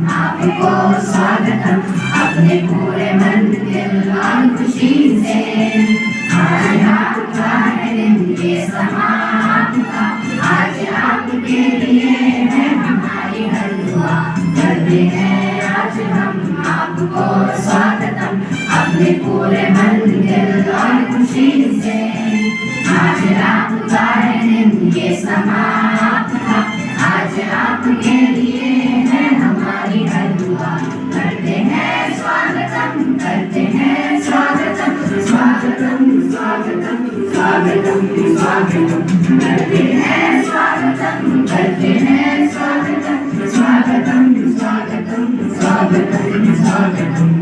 आपको स्वागतम अपने पूरे मन दिल और खुशी से। आज आपका है दिन ये समा आपका, आज आपके लिए है हमारी हर दुआ। करते हैं आज हम आपको स्वागतम अपने पूरे मन दिल और खुशी से। आज आपका है दिन ये समा आपका, आज आपके लिए है हमारी हर दुआ। करते हैं स्वागतम, करते हैं स्वागतम, स्वागतम स्वागतम स्वागतम स्वागतम। करते हैं स्वागतम, करते हैं स्वागतम, स्वागतम स्वागतम स्वागतम स्वागतम।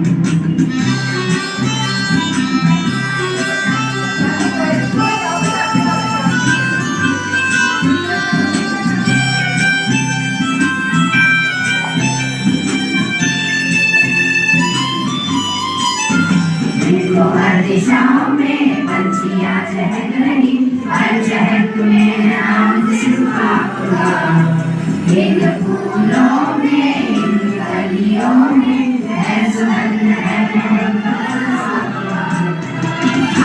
हर दिशाओं में पंछियाँ चहक रही, हर चहक में नाम सिर्फ आपका। इन फूलों में इन कलियों में है सुगंध है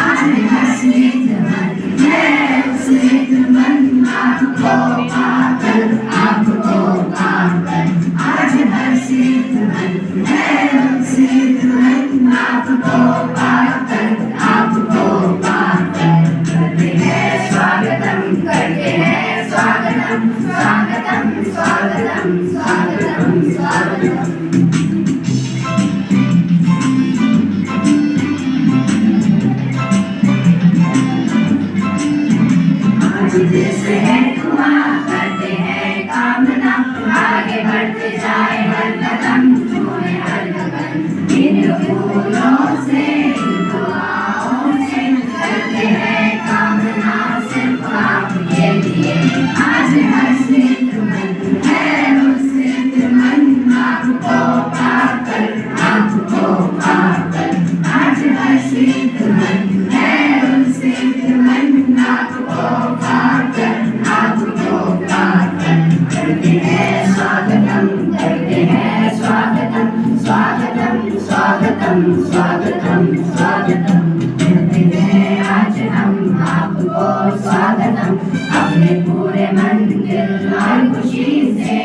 आज हसीन मन है उसीन मन आपको पाकर, आपको पाकर। आज हसीन मन है उसीन मन आपको पाकर, आपको पाकर। करते हैं स्वागतम, करते हैं स्वागतम, स्वागतम स्वागतम स्वागतम स्वागतम। आज जैसे है दुआ करते हैं कामना, आगे बढ़ते जाए हर कदम, छूए हर गगन। इन फूलों से इन दुआओं से करते हैं कामना सिर्फ आपके लिए। आज हर सिद्ध मन है उस सिद्ध मन आपको पाकर, आपको पाकर। आज हर सिद्ध मन है उस सिद्ध मन आपको पाकर, आपको पाकर। करते हैं स्वागतम, करते हैं स्वागतम, स्वागतम स्वागतम स्वागतम स्वागतम। करते हैं आज हम आपको स्वागतम अपने पूरे मन दिल और खुशी से।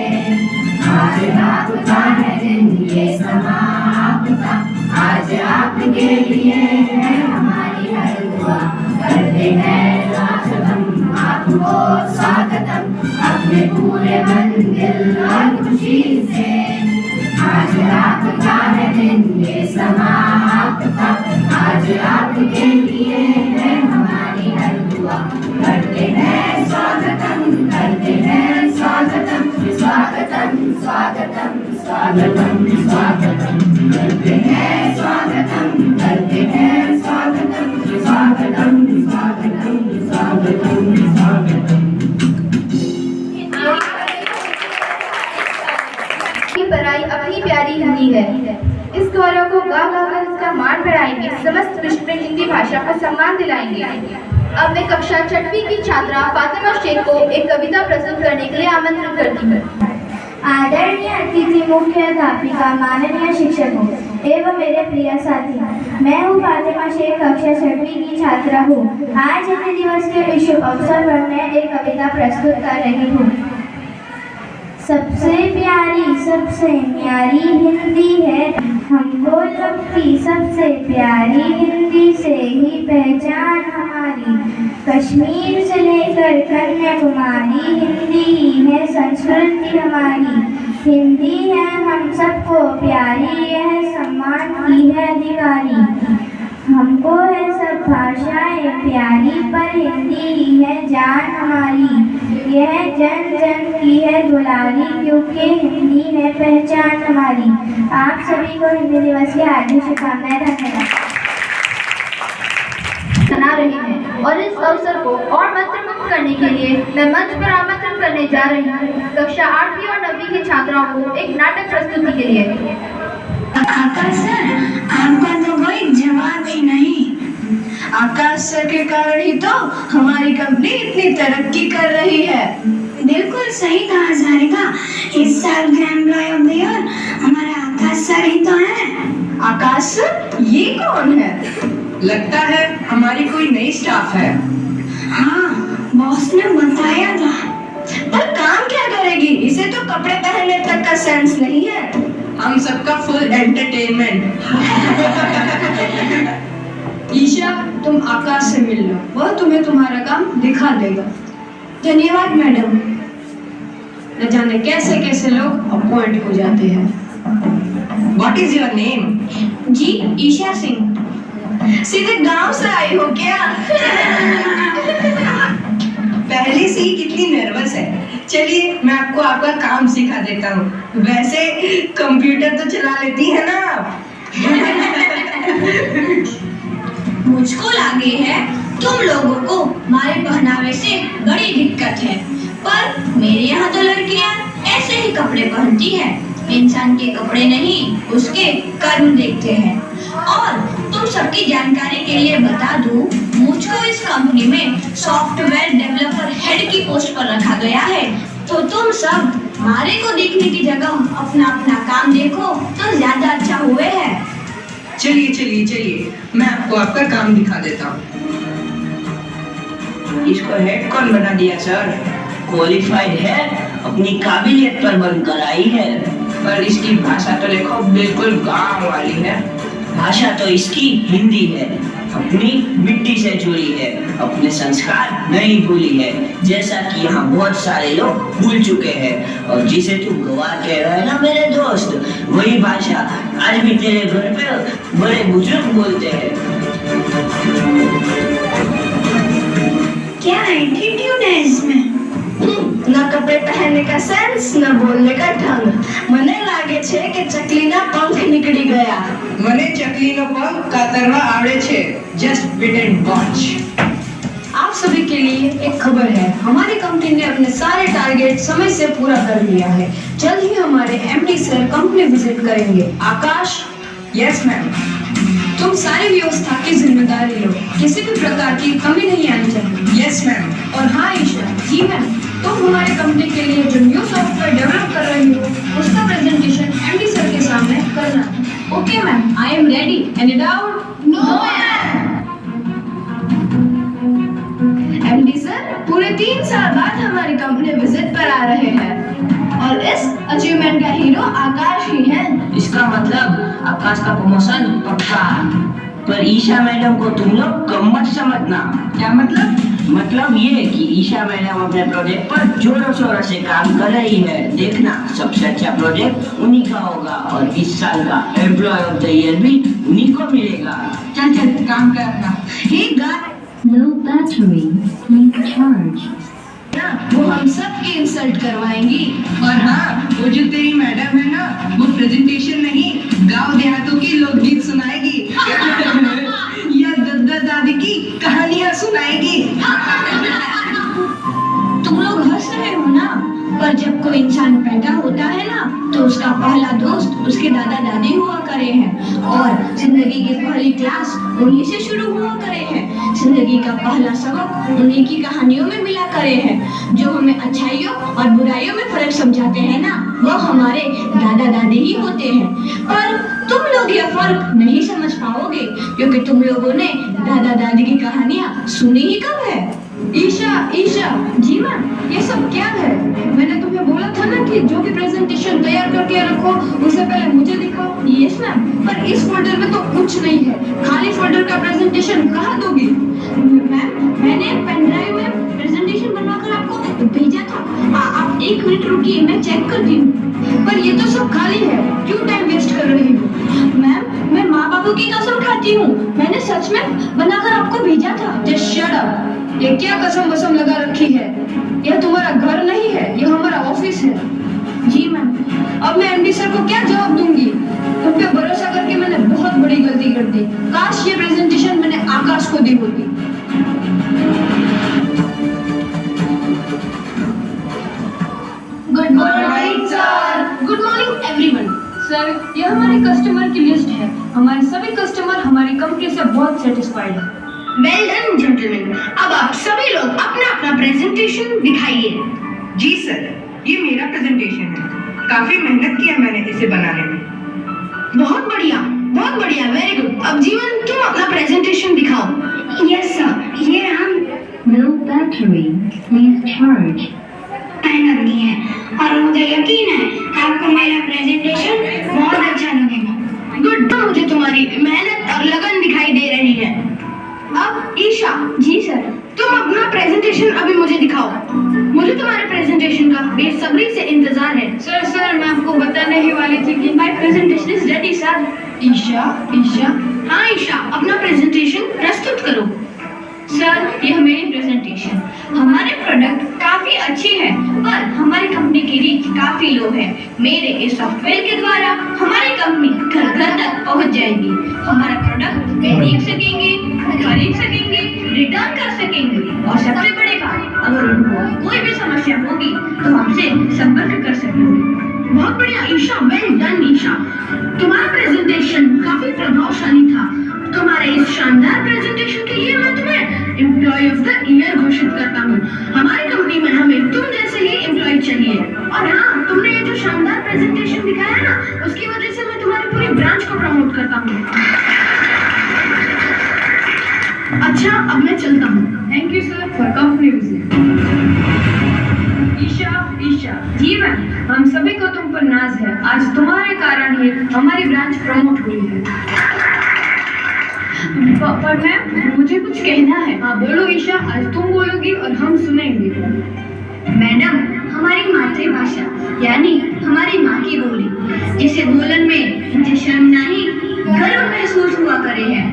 आज आपका है दिन ये समा आपका, आज आपके लिए है हमारी हर दुआ। करते हैं आज हम आपको स्वागतम अपने पूरे मन दिल और खुशी से। आज आपका है दिन ये समा आपका, आज आपके लिए है हमारी हर दुआ। करते हैं स्वागतम, करते हैं स्वागतम, स्वागतम स्वागतम स्वागतम स्वागतम। करते हैं स्वागतम, करते हैं स्वागतम, स्वागतम स्वागतम स्वागतम स्वागतम। पराई अपनी प्यारी हिंदी है। इस गौरव को गा गा कर इसका मान बढ़ाएंगे, समस्त विश्व में हिंदी भाषा को सम्मान दिलाएंगे। अब मैं कक्षा 6वीं की छात्रा फातिमा शेख को एक कविता प्रस्तुत करने के लिए आमंत्रित करती हूँ। आदरणीय अतिथि, मुख्य अध्यापिका, माननीय शिक्षकों एवं मेरे प्रिय साथी, मैं हूँ फातिमा शेख, कक्षा 6वीं की छात्रा हूँ। आज हिंदी दिवस के इस अवसर पर मैं एक कविता प्रस्तुत कर रही हूँ। सबसे प्यारी सबसे न्यारी हिंदी है हमको लगती, सबसे प्यारी हिंदी से ही पहचान हमारी। कश्मीर से लेकर कन्याकुमारी हिंदी ही है संस्कृति हमारी। हिंदी है हम सबको प्यारी, यह सम्मान की है अधिकारी। हमको है सब भाषाएं प्यारी, पर हिंदी ही है जान हमारी। यह जन जन की है दुलारी, क्योंकि हिंदी है पहचान हमारी। आप सभी को हिंदी दिवस की हार्दिक शुभकामनाएं। धन्यवाद। सुना रही है। और इस अवसर को और मंत्रमुग्ध करने के लिए मैं मंच पर आमंत्रण करने जा रही हूँ कक्षा 8वीं और 9वीं की छात्राओं को एक नाटक प्रस्तुति के लिए। आकाश सर, आपका तो कोई जवाब ही नहीं। आकाश सर के कारण ही तो हमारी कंपनी इतनी तरक्की कर रही है। बिल्कुल सही कहा हजारिका, इस साल का एम्प्लॉय ऑफ द ईयर हमारा आकाश सर ही तो है। आकाश सर, ये कौन है? लगता है हमारी कोई नई स्टाफ है। हाँ, बॉस ने बताया था। पर काम क्या करेगी? इसे तो कपड़े पहनने तक का सेंस नहीं है। हम सबका फुल एंटरटेनमेंट। ईशा, तुम आकाश से मिल लो, वह तुम्हें तुम्हारा काम दिखा देगा। धन्यवाद मैडम। न जाने कैसे कैसे लोग अपॉइंट हो जाते हैं। What is your name? जी, ईशा सिंह। सीधे गांव से आई हो क्या? पहले से ही कितनी नर्वस है। चलिए मैं आपको आपका काम सिखा देता हूँ। वैसे कंप्यूटर तो चला लेती है ना आप? मुझको लगे है तुम लोगों को हमारे पहनावे से बड़ी दिक्कत है, पर मेरे यहाँ तो लड़कियाँ ऐसे ही कपड़े पहनती है। इंसान के कपड़े नहीं, उसके कर्म देखते हैं। और तुम सबकी जानकारी के लिए बता दूं, मुझको इस कंपनी में सॉफ्टवेयर डेवलपर हेड की पोस्ट पर रखा गया है। तो तुम सब हमारे को देखने की जगह अपना अपना काम देखो तो ज्यादा अच्छा हुए है। चलिए चलिए चलिए, मैं आपको आपका काम दिखा देता हूँ। इसको हेड कौन बना दिया सर? क्वालिफाइड है, अपनी काबिलियत पर बनकर आई है। पर इसकी भाषा तो देखो बिल्कुल गांव वाली है। भाषा तो इसकी हिंदी है, अपनी मिट्टी से जुड़ी है, अपने संस्कार नहीं भूली है, जैसा कि यहाँ बहुत सारे लोग भूल चुके हैं। और जिसे तू गवार कह रहा है ना मेरे दोस्त, वही भाषा आज भी तेरे घर पे बड़े बुजुर्ग बोलते हैं। क्या एटीट्यूड है इसमें? ना कपड़े पहनने का सेंस, ना बोलने का ढंग। मने लागे छे कि चकलीना पंख निकली गया। મને ચકલીનો પંખ કાતરવા આવડે છે। Just wait and watch। आप सभी के लिए एक खबर है, हमारी कंपनी ने अपने सारे टारगेट समय से पूरा कर लिया है। जल्द ही हमारे एमडी सर कंपनी विजिट करेंगे। आकाश, यस मैम। तुम सारी व्यवस्था की जिम्मेदारी लो, किसी भी प्रकार की कमी नहीं आनी चाहिए। Yes ma'am. और हाँ ईशा, जी मैम, तुम हमारे कंपनी के लिए जो न्यू सॉफ्टवेयर डेवलप कर रही हो, उसका प्रेजेंटेशन एमडी सर के सामने करना। Okay ma'am, I am ready. Any doubt? No ma'am. MD sir पूरे 3 साल बाद हमारी कंपनी विजिट पर आ रहे हैं और इस अचीवमेंट का हीरो आकाश ही है। इसका मतलब आकाश का प्रमोशन पक्का। पर ईशा मैडम को तुम लोग कम मत समझना। क्या मतलब? मतलब ये कि ईशा मैडम अपने प्रोजेक्ट पर जोरों शोरों से काम कर रही है। देखना, सबसे अच्छा प्रोजेक्ट उन्हीं का होगा और इस साल का एम्प्लॉय ऑफ द ईयर भी उन्हीं को मिलेगा। चल चल काम कर अपना। ही गाय Low battery, please charge. वो हम सब की इंसल्ट करवाएंगी। और हाँ, वो जो तेरी मैडम है ना, वो प्रेजेंटेशन नहीं, गांव देहातों की लोकगीत सुनाएगी या दादा दादी की कहानियां सुनाएगी। तुम लोग हंस रहे हो ना, पर जब कोई इंसान पैदा होता है ना, तो उसका पहला दोस्त उसके दादा दादी हुआ करे हैं और जिंदगी की पहली क्लास उन्हीं से शुरू हुआ करे हैं। जिंदगी का पहला सबक उन्हीं की कहानियों में मिला करे हैं। जो हमें अच्छाइयों और बुराइयों में फर्क समझाते हैं ना, वो हमारे दादा दादी ही होते हैं। पर तुम लोग यह फर्क नहीं समझ पाओगे, क्योंकि तुम लोगों ने दादा दादी की कहानियाँ सुनी ही कब है। ईशा, ईशा, जी मैम, ये सब क्या है? मैंने तुम्हें बोला था ना कि जो भी प्रेजेंटेशन तैयार करके रखो, उससे पहले मुझे दिखाओ। यस मैम, पर इस फोल्डर में तो कुछ नहीं है। खाली फोल्डर का प्रेजेंटेशन कहाँ दोगी? मैम, मैंने पेन ड्राइव में प्रेजेंटेशन बनवाकर आपको भेजा था। आप 1 मिनट रुकिए, मैं चेक करती हूँ। पर ये तो सब खाली है, क्यों टाइम वेस्ट कर रही हो? मैम, मैं माँ बापू की कसम खाती हूँ, मैंने सच में बनाकर आपको भेजा था। Just shut up. ये क्या कसम वसम लगा रखी है? यह तुम्हारा घर नहीं है, यह हमारा ऑफिस है। जी मैम। अब मैं एमडी सर को क्या जवाब दूंगी? तुम पे भरोसा करके मैंने बहुत बड़ी गलती कर दी। काश ये प्रेजेंटेशन मैंने आकाश को दी होती। Good morning sir. Good morning everyone. Sir, यह हमारे कस्टमर की लिस्ट है। हमारे सभी कस्टमर हमारी कंपनी से बहुत सेटिस्फाइड हैं। Well done gentleman. अब आप सभी लोग अपना अपना प्रेजेंटेशन दिखाइए। जी सर, ये मेरा प्रेजेंटेशन है। काफी मेहनत किया मैंने इसे बनाने में। बहुत बढ़िया, वेरी गुड। अब जीवन तुम अपना प्रेजेंटेशन दिखाओ। यस सर, ये हम No battery. Please charge. मेहनत की है और मुझे यकीन है आपको मेरा प्रेजेंटेशन बहुत अच्छा लगेगा। गुड, मुझे तुम्हारी मेहनत और लगन दिखाई दे रही है। अब ईशा, जी सर। तुम अपना प्रेजेंटेशन अभी मुझे दिखाओ। मुझे तुम्हारे प्रेजेंटेशन का बेसब्री से इंतजार है। सर, मैं आपको बताने ही वाली थी कि my presentation is ready sir. Isha. हाँ ईशा, अपना प्रेजेंटेशन प्रस्तुत करो। सर, यह मेरी प्रेजेंटेशन। हमारे प्रोडक्ट काफी अच्छे हैं पर हमारी कंपनी की रीच काफी लो है। मेरे इस सॉफ्टवेयर के द्वारा हमारी कंपनी घर घर तक पहुंच जाएगी। हमारा प्रोडक्ट वे देख सकेंगे, खरीद सकेंगे, रिटर्न कर सकेंगे और सबसे बड़ी बात, अगर उनको कोई भी समस्या होगी तो हमसे संपर्क कर सकेंगे। बहुत बढ़िया ईशा, वेल डन ईशा। तुम्हारा प्रेजेंटेशन काफी प्रभावशाली था। तुम्हारे इस शानदार प्रेजेंटेशन के लिए मैं तुम्हें एम्प्लॉय ऑफ द ईयर घोषित करता हूँ। हमारी कंपनी में हमें तुम जैसे ही एम्प्लॉय चाहिए। और हाँ, तुमने ये जो शानदार प्रेजेंटेशन दिखाया ना, उसकी वजह से मैं तुम्हारी पूरी ब्रांच को प्रमोट करता हूँ। अच्छा, अब मैं चलता हूँ। Thank you sir for company visit. Isha, Jeevan, हम सभी को तुम पर नाज है। आज तुम्हारे कारण ही हमारी ब्रांच प्रमोट हुई है। पर मैम, मुझे कुछ कहना है। हाँ बोलो ईशा, आज तुम बोलोगी और हम सुनेंगे। मैडम, हमारी मातृभाषा यानी हमारी माँ की बोली, जिसे बोलन में मुझे शर्म नहीं गर्व महसूस हुआ करे है,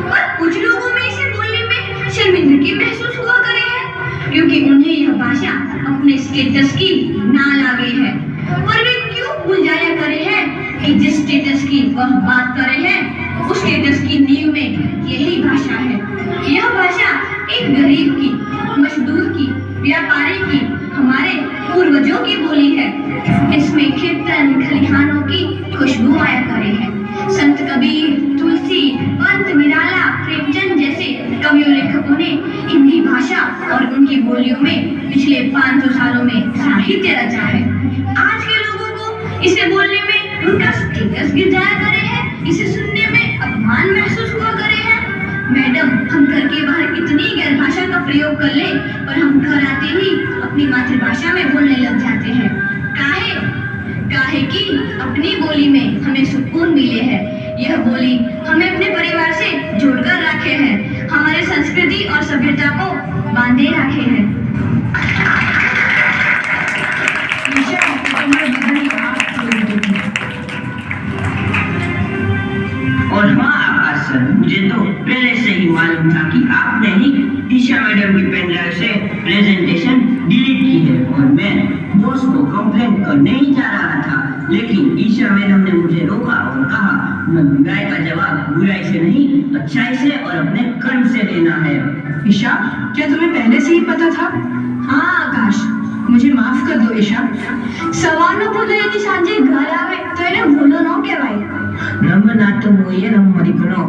पर कुछ लोगों में इसे बोलने में शर्मिंदगी महसूस हुआ करे है, क्योंकि उन्हें यह भाषा अपने स्टेटस की ना लागे है। पर वे क्यों भूल जाया करे हैं कि जिस स्टेटस की वह बात करे हैं, उस स्टेटस की नींव में यही भाषा है। यह भाषा एक गरीब की, मजदूर की, व्यापारी की, हमारे पूर्वजों की बोली है। इसमें कीर्तन खलिहानों की खुशबू आया करे है। संत कबीर, तुलसी, पंत निराला, प्रेमचंद जैसे कवियों लेखकों ने हिंदी भाषा और उनकी बोलियों में पिछले 500 सालों में साहित्य रचा है। आज के लोगों को इसे बोलने में उनका स्टेटस गिर जाया करे है, इसे सुनने में अपमान महसूस हुआ करे है। मैडम, हम घर के बाहर कितनी गैर भाषा का प्रयोग कर ले, पर हम घर आते ही अपनी मातृभाषा में बोलने लग जाते हैं। काहे कि अपनी बोली में हमें सुकून मिले है। यह बोली हमें अपने परिवार से जोड़कर रखे है, हमारे संस्कृति और सभ्यता को बांधे रखे है। और हाँ आकाश सर, मुझे तो पहले से ही मालूम था कि आपने ही ईशा मैडम की पेन ड्राइव से प्रेजेंटेशन डिलीट की है, और मैं बॉस को कंप्लेन करने ही जा रहा था, लेकिन ईशा मैडम ने मुझे रोका और कहा बुराई का जवाब बुराई से नहीं, अच्छाई से और अपने कर्म से देना है। ईशा, क्या तुम्हें पहले से ही पता था? हाँ आकाश, मुझे माफ कर दो ईशा। सवालों को यदि सांझे घर आवे तो इन्हें भूलो न के भाई। नम नाटो मोये नम मरिकनो।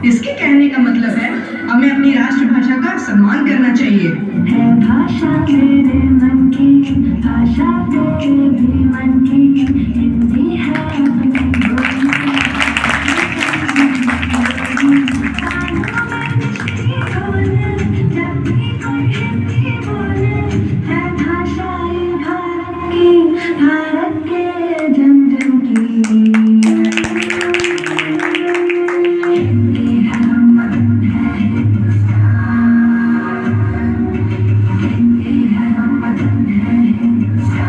इसके कहने का मतलब है हमें अपनी राष्ट्रभाषा का सम्मान करना चाहिए। है भाषा मेरे मन की, भाषा तेरे भी मन की, हिंदी है अपनी बोली। जब भी कोई हिंदी बोले, है भाषा ये भारत के जन जन की। हिंदी है मधुर है हिंदुस्तान, हिंदी है मधुर है हिंदुस्तान।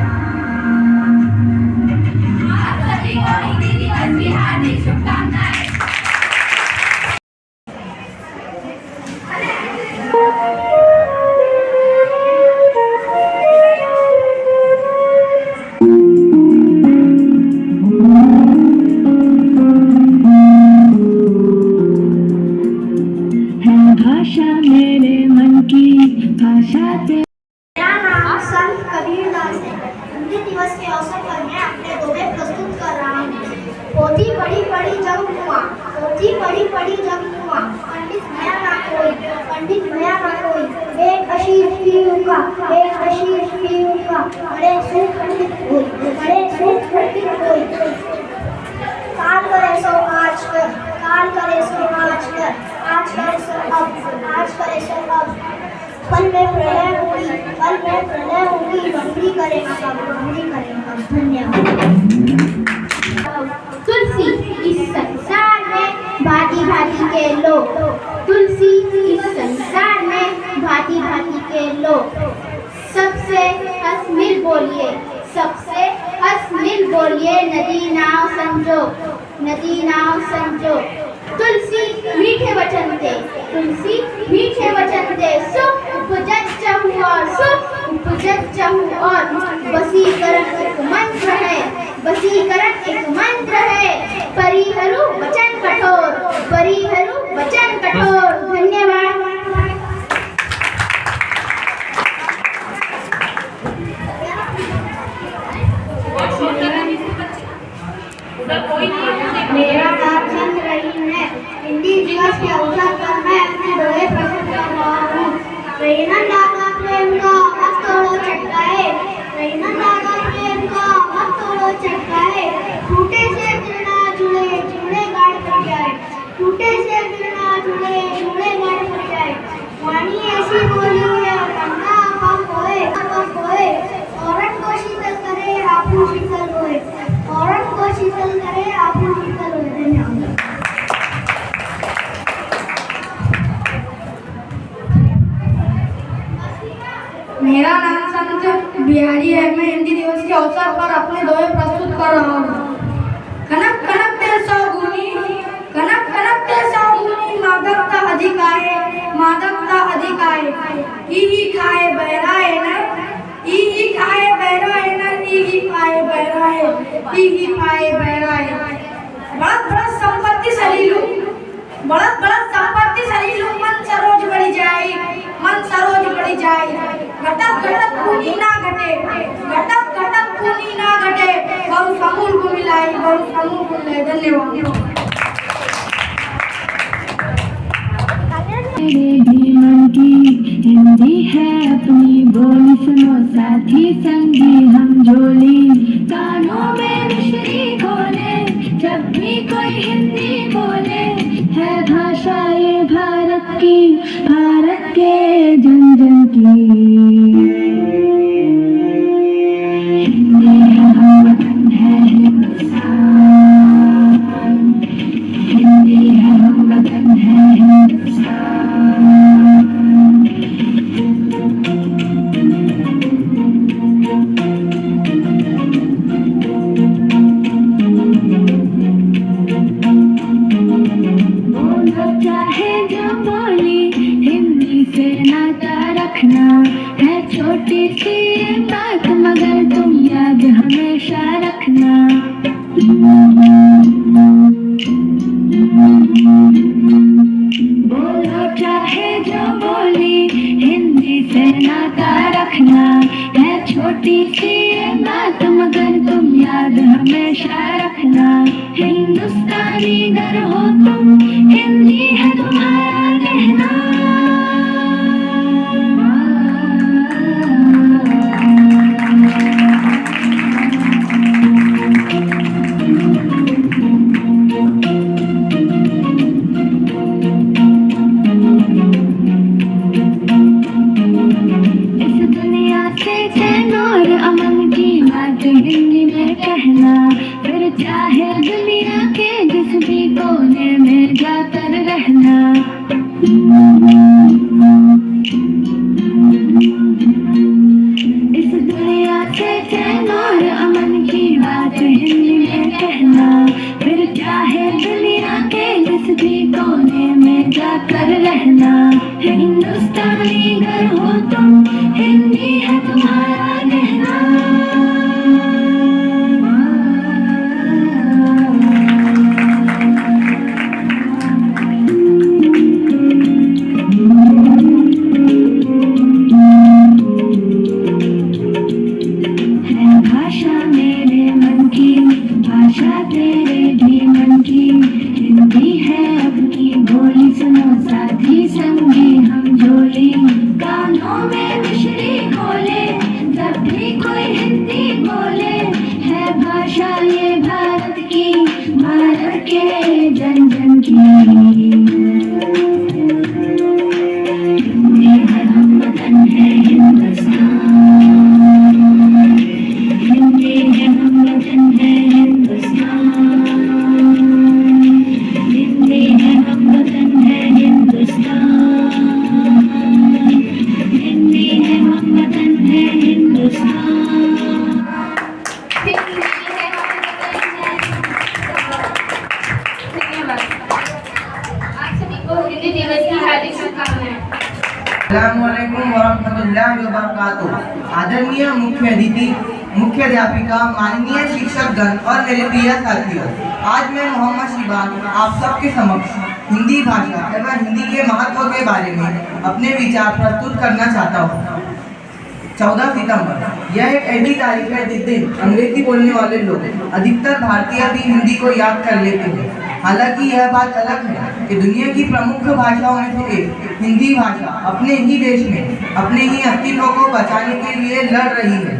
है भाषा मेरे मन की, पढ़ी पढ़ी जग कुआं, सोची पढ़ी पढ़ी जग कुआं, पंडित भया ना कोई, पंडित भया ना कोई, एक अशीष पीऊ का, एक अशीष पीऊ का, बड़े सुख पंडित कोई, बड़े सुख पंडित कोई। काल करे सो आज कर, काल करे सो आज कर, आज करे सो अब, आज करे सो अब। पल में प्रलय होगी, पल में प्रलय होगी, बंदी करेगा कब, बंदी करेगा कब। धन्यवाद। तुलसी इस संसार में भांति भांति के लोग, तुलसी इस संसार में भांति भांति के लोग, सबसे हंस मिल बोलिए, सबसे हंस मिल बोलिए, नदी नाव संजोग, नदी नाव संजोग। तुलसी मीठे वचन दे, तुलसी मीठे वचन दे, सुख उपजत चहु और सुख उपजत चहु और। वसीकरण एक मंत्र है, वसीकरण एक मंत्र है, परिहरू वचन कठोर, परिहरू वचन कठोर। धन्यवाद। मेरा नाम चंद रहीम है। हिंदी दिवस के अवसर पर मैं अपने दोहे प्रस्तुत कर रहा हूँ। रहीना लागा प्रेम का मत तोड़ो चटकाए, रहीना लागा प्रेम का मत तोड़ो चटकाए, टूटे से दिल ना जुड़े जुड़े गाड़ पड़ जाए, टूटे से दिल ना जुड़े जुड़े गाड़ पड़ जाए। वाणी ऐसी बोली है गंगा कब होए, औरत को शीतल करे आपू शीतल होए, औरत को शीतल करे आपू शीतल होए। धन्यवाद। मेरा नाम संत बिहारी है। मैं हिंदी दिवस के अवसर पर अपने दोहे प्रस्तुत कर रहा हूँ। कनक कनक ते सौगुनी, कनक कनक ते सौगुनी, मादकता अधिक आए, मादकता अधिक आए। ई खाए बहराए न, ई खाए बहराए न, ई खाए बहराए, ई खाए बहराए। बड़ा बड़ा संपत्ति सलीलू, बड़ा बड़ा संपत्ति सलीलू, मन सरोज बढ़ी जाए, मन सरोज बढ़ी जाए। घटक घटक पूनी ना घटे, घटक घटक पूनी ना घटे, बहु समूल को मिलाई, बहु समूल को मिलाई। धन्यवाद। मेरे भी मन की हिंदी है अपनी बोली, सुनो साथी संगी हम जोली, कानों में मिश्री घोले, जब भी कोई हिंदी बोले, है भाषा ये भारत की, भारत के जन जन की। हिंदी है हम वतन है हिंदुस्तान, हिंदी है हम वतन है हिंदुस्तान। छोटी सी बात मगर तुम याद हमेशा रखना। बोलो चाहे जो बोली, हिंदी से नाता रखना। है छोटी सी बात मगर तुम याद हमेशा रखना। हिंदुस्तानी घर हो तुम, हिंदी है तुम्हारा कहना। हिंदी में कहना, फिर चाहे दुनिया के जिस भी कोने में जाकर रहना। इस दुनिया से चैन और अमन की बात हिंदी में कहना, फिर चाहे दुनिया के जिस भी कोने में जाकर रहना। हिंदुस्तानी घर हो तुम, हिंदी है तुम्हारा कहना। भाषा मेरे मन की, भाषा मेरे भी मन की हिंदी है अपनी बोली सुनो साथी संगी हम झोली कानों में मिश्री घोले जब भी कोई हिंदी बोले है भाषा ये भारत की भारत के जन जन की हिंदी है हम वतन है हिंदुस्तान हिंदी है हम वतन है हिंदुस्तान हिंदी है हम वतन है हिंदुस्तान हिंदी है हम वतन है हिंदुस्तान आप सभी को हिंदी दिवस की हार्दिक शुभकामनाएं। अस्सलामुअलैकुम वरहमतुल्लाहि वबरकातुहू। आदरणीय मुख्य अध्यापिका, माननीय शिक्षकगण और मेरे प्रिय साथियों, आज मैं मोहम्मद शिबान आप सबके समक्ष हिंदी भाषा एवं हिंदी के महत्व के बारे में अपने विचार प्रस्तुत करना चाहता हूँ। 14 सितंबर यह एक ऐसी तारीख है जिस दिन अंग्रेजी बोलने वाले लोग अधिकतर भारतीय भी हिंदी को याद कर लेते हैं। हालांकि यह बात अलग है कि दुनिया की प्रमुख भाषाओं में से एक हिंदी भाषा अपने ही देश में अपने ही अस्तित्व को बचाने के लिए लड़ रही है।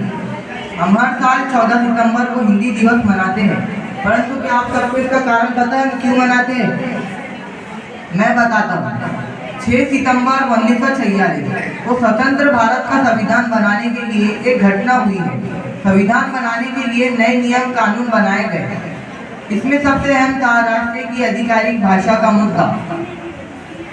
हम हर साल 14 सितंबर को हिंदी दिवस मनाते हैं, परंतु क्या आप सबको इसका कारण पता है क्यों मनाते हैं? मैं बताता हूँ। 6 सितंबर 1946 को स्वतंत्र भारत का संविधान बनाने के लिए एक घटना हुई है। संविधान बनाने के लिए नए नियम कानून बनाए गए। इसमें सबसे अहम था राष्ट्र की आधिकारिक भाषा का मुद्दा।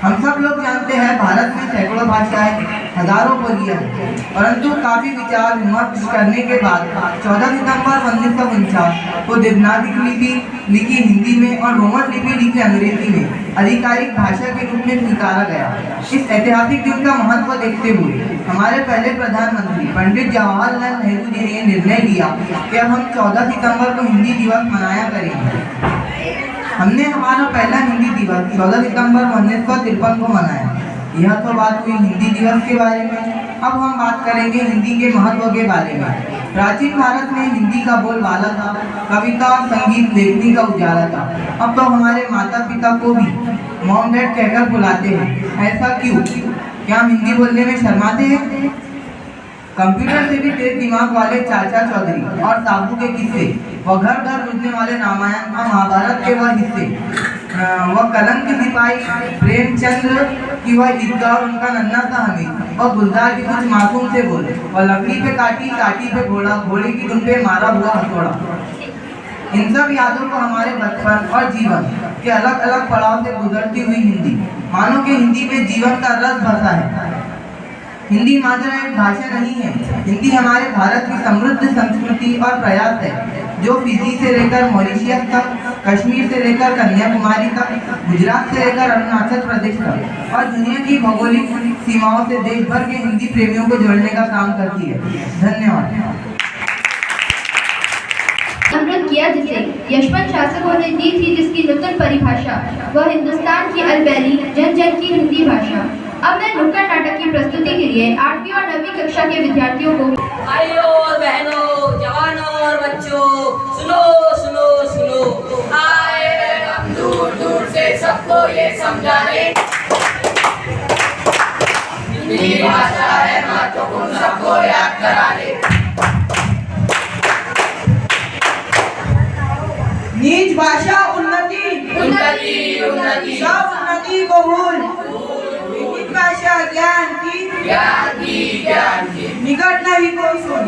हम सब लोग जानते हैं भारत में सैकड़ों भाषाएं, हजारों बोलियां हैं, परंतु काफी विचार विमर्श करने के बाद 14 सितंबर 1949 को देवनागरी लिपि लिखी हिंदी में और रोमन लिपि लिखी अंग्रेजी में आधिकारिक भाषा के रूप में स्वीकारा गया। इस ऐतिहासिक दिन का महत्व देखते हुए हमारे पहले प्रधानमंत्री पंडित जवाहरलाल नेहरू जी ने निर्णय लिया कि अब हम 14 सितंबर को हिंदी दिवस मनाया करेंगे। हमने हमारा पहला हिंदी दिवस 14 सितंबर 1953 को मनाया। यह तो बात हुई हिंदी दिवस के बारे में। अब हम बात करेंगे हिंदी के महत्व के बारे में। प्राचीन भारत में हिंदी का बोलबाला था, कविता, संगीत, लेखनी का उजाला था। अब तो हमारे माता पिता को भी मॉम डैड कहकर बुलाते हैं। ऐसा क्यों? क्या हम हिंदी बोलने में शर्माते हैं? कंप्यूटर से भी तेज दिमाग वाले चाचा चौधरी और साबू के किस्से, वह घर घर रुझने वाले रामायण और महाभारत के वह हिस्से, वह कलंक की सिपाही प्रेमचंद्र की वह ईदगाह और उनका नन्हा सा हमीद, वह गुलजार की कुछ मासूम से बोल, और लकड़ी पे काटी, काटी पे घोड़ा, घोड़े की धुन पे मारा हुआ हथौड़ा। इन सब यादों को हमारे बचपन और जीवन के अलग अलग पड़ाव से गुजरती हुई हिंदी, मानो कि हिंदी में जीवन का रस भरता है। हिंदी मात्र एक भाषा नहीं है, हिंदी हमारे भारत की समृद्ध संस्कृति और प्रयास है, जो फिजी से लेकर मॉरिशियस तक, कश्मीर से लेकर कन्याकुमारी तक, गुजरात से लेकर अरुणाचल प्रदेश तक और दुनिया की भौगोलिक सीमाओं से देश भर के हिंदी प्रेमियों को जोड़ने का काम करती है। धन्यवाद। अमृत किया जिसे यशवंत शासकों ने दी थी, जिसकी नूतन परिभाषा वह हिंदुस्तान की अलबैली जन जन की हिंदी भाषा। अब मैं नुक्कड़ नाटक की प्रस्तुति के लिए 8वीं और 9वीं कक्षा के विद्यार्थियों को भाइयों और बहनों, जवानों और बच्चों, सुनो सुनो सुनो। आए हम दूर दूर से सबको ये समझाने, हिंदी भाषा है महत्वपूर्ण, सबको याद कराने। नीच भाषा उन्नति, उन्नति उन्नति, सब उन्नति को भूल। भाषा ज्ञान की निकट नहीं कोई सुन।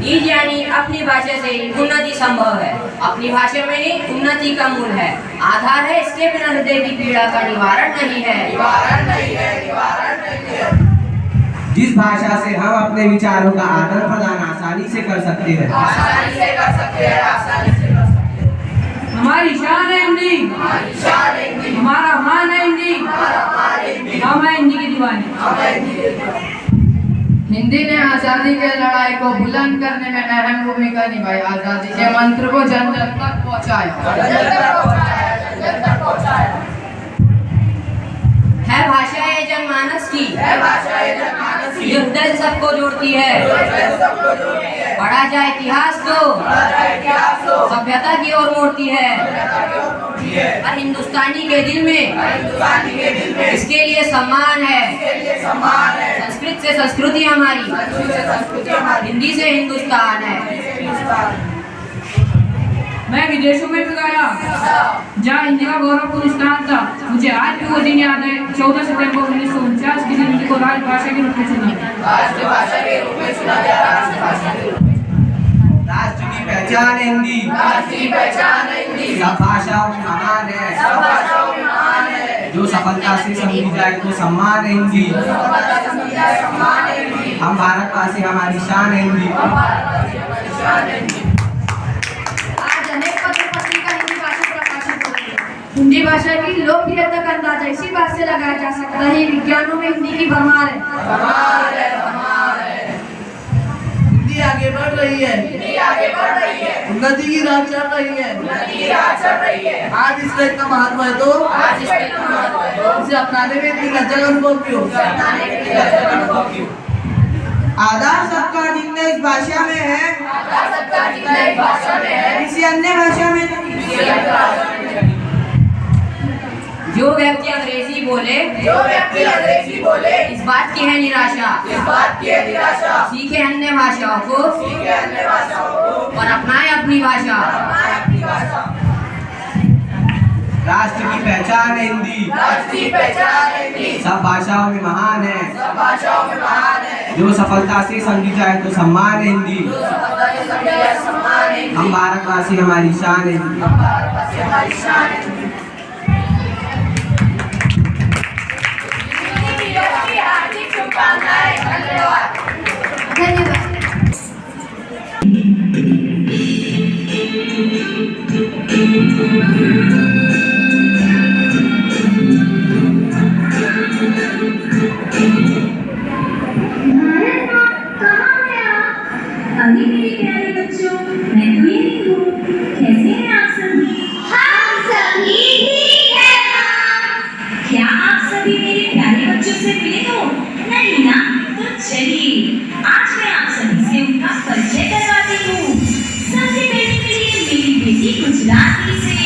नीच यानी अपनी भाषा से ही उन्नति संभव है। अपनी भाषा में ही उन्नति का मूल है, आधार है। इसके बिना हृदय की पीड़ा का निवारण नहीं है। जिस भाषा से हम अपने विचारों का आदान प्रदान आसानी से कर सकते हैं। हमारी शान है हिंदी, हमारा मान है हिंदी, हम है हिंदी के दीवाने। हिंदी ने आज़ादी के लड़ाई को बुलंद करने में अहम भूमिका निभाई, आज़ादी के मंत्र को जन जन तक पहुँचाया। है भाषा है जनमानस की, ये हृदय से सबको जोड़ती है। पढ़ा जाए इतिहास तो सभ्यता की ओर मोड़ती है। हर हिंदुस्तानी के दिल में इसके लिए सम्मान है। संस्कृत से संस्कृति हमारी, हिंदी से हिंदुस्तान है। मैं विदेशों में भी गया जहाँ हिंदी का गौरवपूर्ण स्थान था। मुझे आज भी वो दिन याद है, 14 सितंबर 1949 के दिन हिंदी को राजभाषा के रूप में चुना। राष्ट्र की पहचान है हिंदी, सब भाषाओं में महान है। जो सफलता से समझी जाए तो सम्मान है हिंदी। हम भारतवासी, हमारी शान है हिंदी। आज अनेक पत्र पत्रिका हिंदी भाषा प्रकाशित हो रही है। हिंदी भाषा की लोकप्रियता का अंदाजा इसी बात से लगाया जा सकता है, विज्ञानों में हिंदी की भरमार है। हिंदी आगे बढ़ रही है, उन्नति की राह चल रही है। आज इसका इतना महत्व है तो इसे अपनाने में इतनी लज्जत अनुभव क्यों? आधार सबका जिंदा इस भाषा में है, किसी अन्य भाषा में नहीं। जो व्यक्ति अंग्रेजी बोले इस बात की है निराशा, सीखे अन्य भाषाओं को और अपनाए अपनी भाषा। राष्ट्र की पहचान है हिंदी, सब भाषाओं में महान है। जो सफलता से समझी जाए तो सम्मान है हिंदी। हम भारतवासी, हमारी शान है हिंदी। अभी मेरे प्यारे बच्चों, मैं तो यही हूँ। कैसे हैं आप सभी? हम सभी ठीक हैं माँ। क्या आप सभी मेरे प्यारे बच्चों से मिले हो? नहीं ना? तो चलिए आज मैं आप सभी से उनका परिचय करवाती हूँ। सबसे पहले मिलिए मेरी बेटी गुजराती से।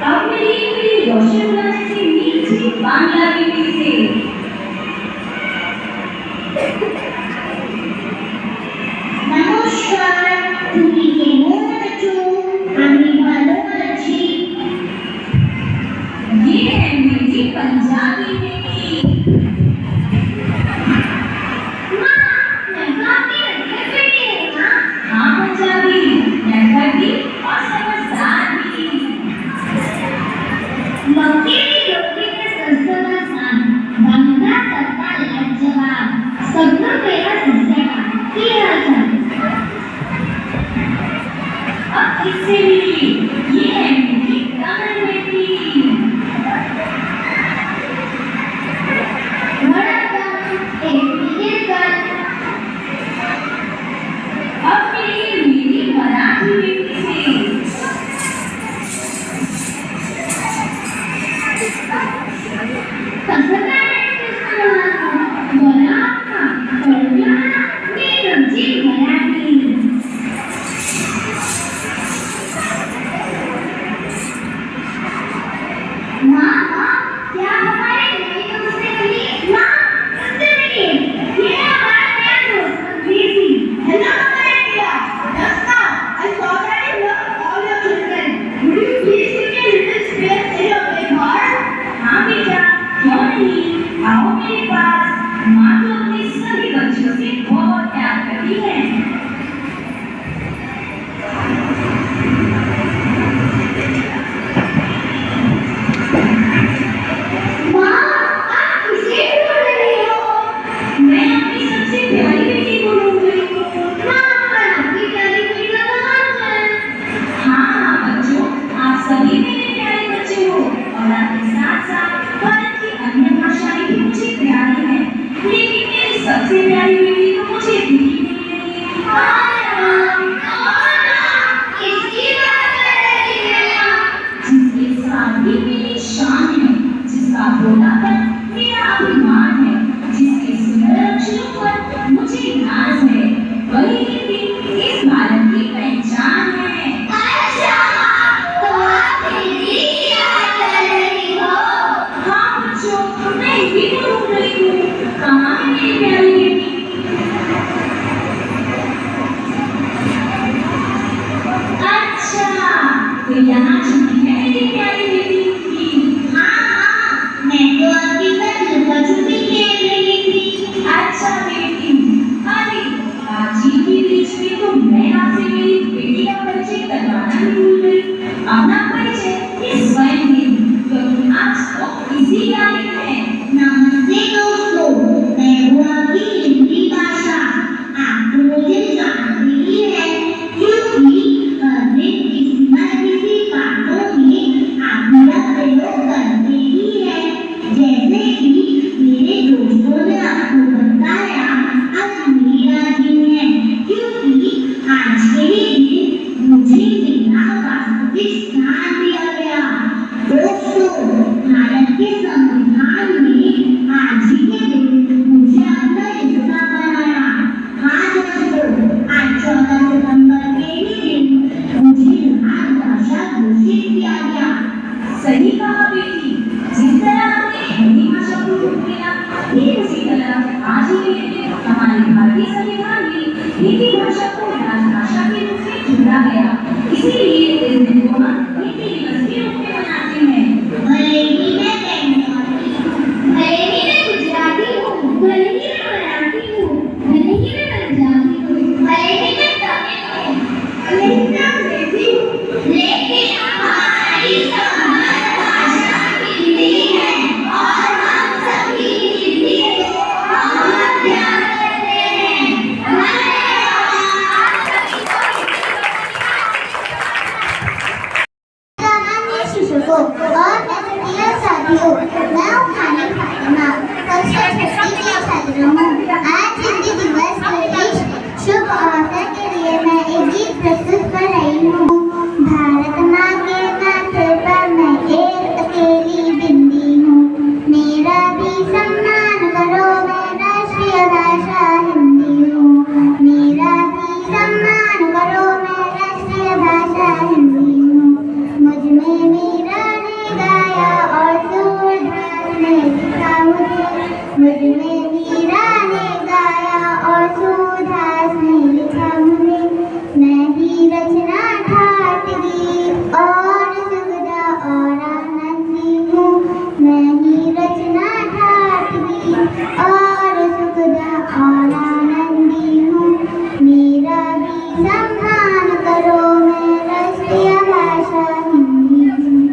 अब मिलिए मेरी रोशन से मीठी बांग्ला बेटी से। नमस्कार, तुम्ही केमन आছো? আমি ভালো আছি। ये है मेरी पंजाबी बेटी। माँ, मैं काफी अच्छी बेटी हूँ ना? हाँ पंजाबी, नटखट भी और समझदार भी। मग केली योग्य संस्कृत ज्ञान, यहाँ छुट्टी है मेरी प्यारी बेटी। हाँ, मैं तो आपके साथ छुपा-छुपी खेल रही थी। अच्छा बेटी, अरे काजी के बीच में तो मैं आपसे मेरी बेटी का परिचय करवाना ही भूल गई। अपना परिचय इस स्वयं दे, क्योंकि आज तो इसी गाने में। नमस्ते दोस्तों, मैं हूँ आपकी हिंदी भाषा। आप मुझे जानते ही हैं, क्योंकि हर दिन किसी न किसी बातों में आप मेरा प्रयोग करते ही हैं। जैसे कि मेरे दोस्तों ने आपको बताया, आज मेरा दिन है, क्योंकि आज के दिन मुझे मेरा वास्तविक स्थान दिया गया। दोस्तों, भारत के संविधान में आज ही के दिन मुझे अपना हिस्सा बनाया। हाँ दोस्तों, आज 14 सितंबर के ही दिन मुझे राजभाषा घोषित किया गया। सही कहा बेटी, जिस तरह हमने हिंदी भाषा को चुन लिया, ठीक उसी तरह आज ही के दिन हमारे भारतीय संविधान में हिंदी भाषा को राजभाषा के रूप में चुना गया। इसीलिए इस दिन को हम हिंदी दिवस के रूप में मनाते हैं। भले ही मैं बंगाली, भले ही मैं गुजराती हूँ, भले ही मैं मराठी हूँ, भले ही मैं पंजाबी हूँ, भले ही मैं तमिल हूँ, भले ही मैं अंग्रेजी हूँ, लेकिन हमारी भाषा हिंदी है और हम सभी हिंदी को बहुत प्यार करते हैं। शिक्षकों और मेरे प्रिय साथियों, मैं हूँ खानी फातिमा, कक्षा 6वीं की छात्र हूँ। आज हिंदी दिवस के इस शुभ अवसर के लिए मैं एक गीत प्रस्तुत कर रही हूँ। भारत माँ के माथे पर मैं एक अकेली बिंदी हूँ, मेरा भी सम्मान करो, मैं राष्ट्रीय भाषा हिंदी हूँ। मेरा भी सम्मान करो, मैं राष्ट्रीय भाषा हिंदी हूँ। मुझ में मीरा ने गाया और सूरदास ने लिखा मुझे, मुझ में मीरा ने गाया और सूरदास ने लिखा मुझे। मैं ही रचना ठाट गीत और सुगदा और आनंदी हूँ, मैं ही रचना ठाट गीत और सुगदा और आनंदी हूँ। मेरा भी सम्मान करो, मैं राष्ट्रीय भाषा हिंदी हूँ।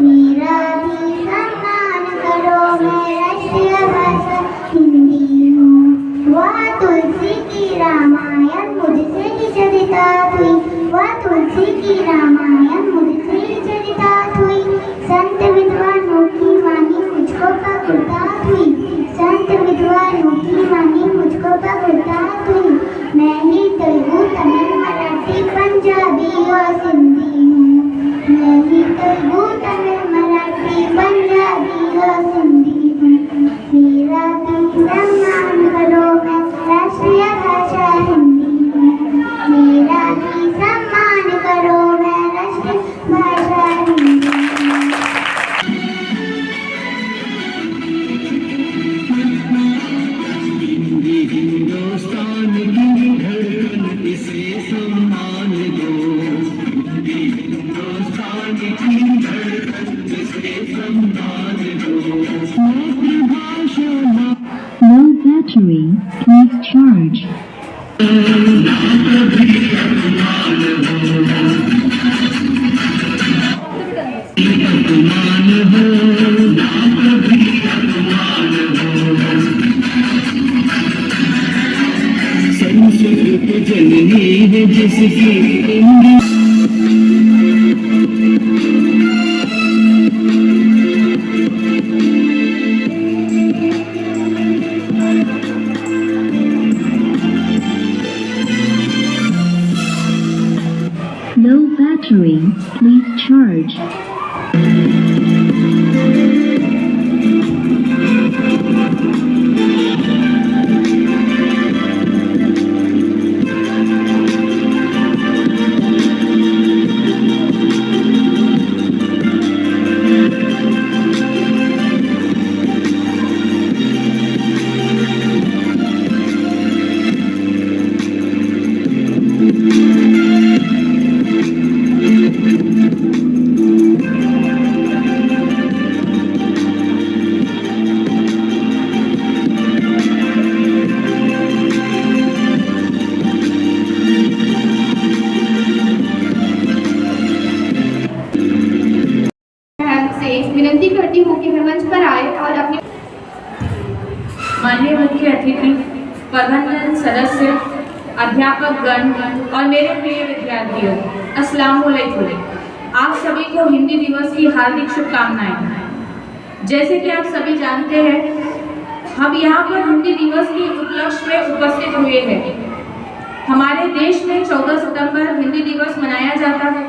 मेरा भी सम्मान करो, मैं राष्ट्रीय भाषा हिंदी हूँ। वह तुलसी की रामायण मुझसे ही चरितार्थ हुई, वह तुलसी की रामायण मुझसे ही चरितार्थ हुई। संत विद्वानों की वाणी मुझको प्रकृतार्थ हुई, संत विद्वानों की वाणी मुझको प्रकृतार्थ हुई। मैं ही तेलुगु, तमिल, मराठी, पंजाबी और सिंधी हूँ, मैं ही तेलुगु, तमिल, मराठी, पंजाबी और सिंधी हूँ। मेरा भी सम्मान करो, मैं राष्ट्रीय भाषा हिंदी हूँ। मेरा भी सम्मान करो, मैं राष्ट्रीय भाषा हिंदी हूँ। हिंदुस्तान की धड़कन, इसे सम्मान दो। हिंदुस्तान की धड़कन, इसे सम्मान दो। मातृभाषा Low battery, please charge. ना कभी अपमान हो, अपमान हो, ना कभी अपमान हो। संस्कृत जननी है जिसकी Indra Low battery, please charge. अध्यापकगण और मेरे प्रिय विद्यार्थियों, अस्सलाम वालेकुम। आप सभी को हिंदी दिवस की हार्दिक शुभकामनाएं। जैसे कि आप सभी जानते हैं, हम यहाँ पर हिंदी दिवस के उपलक्ष्य में उपस्थित हुए हैं। हमारे देश में 14 सितंबर हिंदी दिवस मनाया जाता है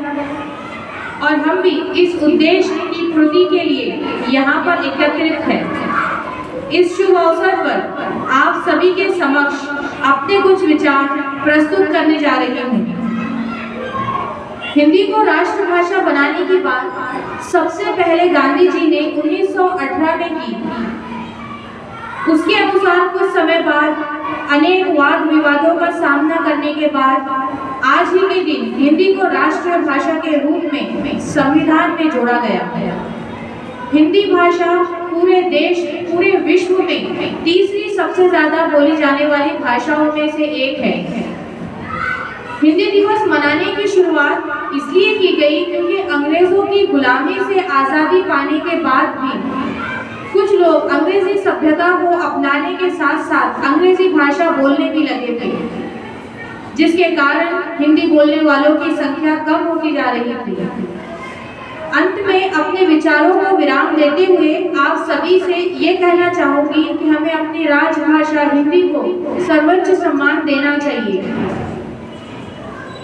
और हम भी इस उद्देश्य की पूर्ति के लिए यहाँ पर एकत्रित हैं। इस शुभ अवसर पर आप सभी के समक्ष अपने कुछ विचार प्रस्तुत करने जा रही हूँ। हिंदी को राष्ट्रभाषा बनाने की बात सबसे पहले गांधी जी ने 1918 में की। उसके अनुसार कुछ समय बाद अनेक वाद विवादों का सामना करने के बाद आज ही के दिन हिंदी को राष्ट्रीय भाषा के रूप में संविधान में जोड़ा गया। हिंदी भाषा पूरे देश, पूरे विश्व में तीसरी सबसे ज्यादा बोली जाने वाली भाषाओं में से एक है। हिंदी दिवस मनाने की शुरुआत इसलिए की गई क्योंकि अंग्रेजों की गुलामी से आजादी पाने के बाद भी कुछ लोग अंग्रेजी सभ्यता को अपनाने के साथ साथ अंग्रेजी भाषा बोलने भी लगे थे, जिसके कारण हिंदी बोलने वालों की संख्या कम होती जा रही थी। अंत में अपने विचारों को विराम देते हुए आप सभी से ये कहना चाहूंगी कि हमें अपनी राजभाषा हिंदी को सर्वोच्च सम्मान देना चाहिए।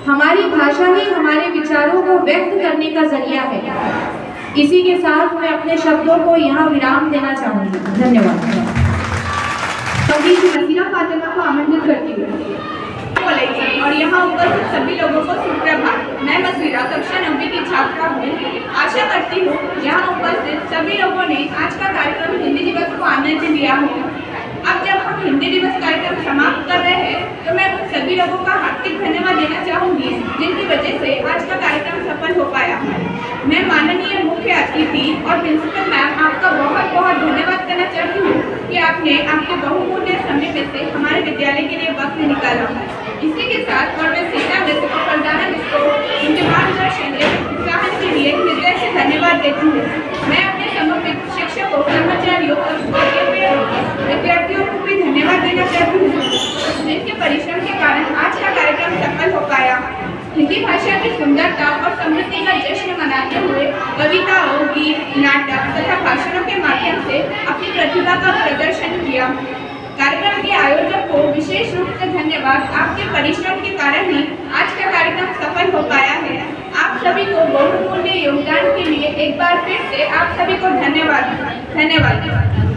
हमारी भाषा ही हमारे विचारों को व्यक्त करने का जरिया है। इसी के साथ मैं अपने शब्दों को यहाँ विराम देना चाहूंगी। धन्यवाद। कवि नसीरा फातिमा को आमंत्रित करती हूँ और यहाँ उपस्थित सभी लोगों को सुप्रभात। मैं मसीरा कक्षा 9वीं की छात्रा हूँ। आशा करती हूँ यहाँ उपस्थित सभी लोगों ने आज का कार्यक्रम हिंदी दिवस को आनंद लिया हो। अब जब हम हिंदी दिवस कार्यक्रम समाप्त कर रहे हैं तो मैं उन सभी लोगों का हार्दिक धन्यवाद देना चाहूँगी जिनकी वजह से आज का कार्यक्रम सफल हो पाया है। मैं माननीय मुख्य अतिथि और प्रिंसिपल मैम आपका बहुत बहुत धन्यवाद करना चाहती हूँ कि आपने आपके बहुमूल्य समय में से हमारे विद्यालय के लिए वक्त निकाला है। इसी के साथ और मैं सीता मिस और फरजाना मिस को उनके मार्गदर्शन एवं प्रोत्साहन के लिए हृदय से धन्यवाद देती हूँ। मैं अपने समर्पित शिक्षकों, कर्मचारियों और विद्यार्थियों को भी धन्यवाद देना चाहती हूँ जिनके परिश्रम के कारण आज का कार्यक्रम सफल हो पाया। हिंदी भाषा की सुंदरता और समृद्धि का जश्न मनाते हुए कविताओं, गीत, नाटक तथा भाषणों के माध्यम से अपनी प्रतिभा का प्रदर्शन किया। कार्यक्रम के आयोजक को विशेष रूप से धन्यवाद। आपके परिश्रम के कारण ही आज का कार्यक्रम सफल हो पाया है। आप सभी को बहुमूल्य योगदान के लिए एक बार फिर से आप सभी को धन्यवाद।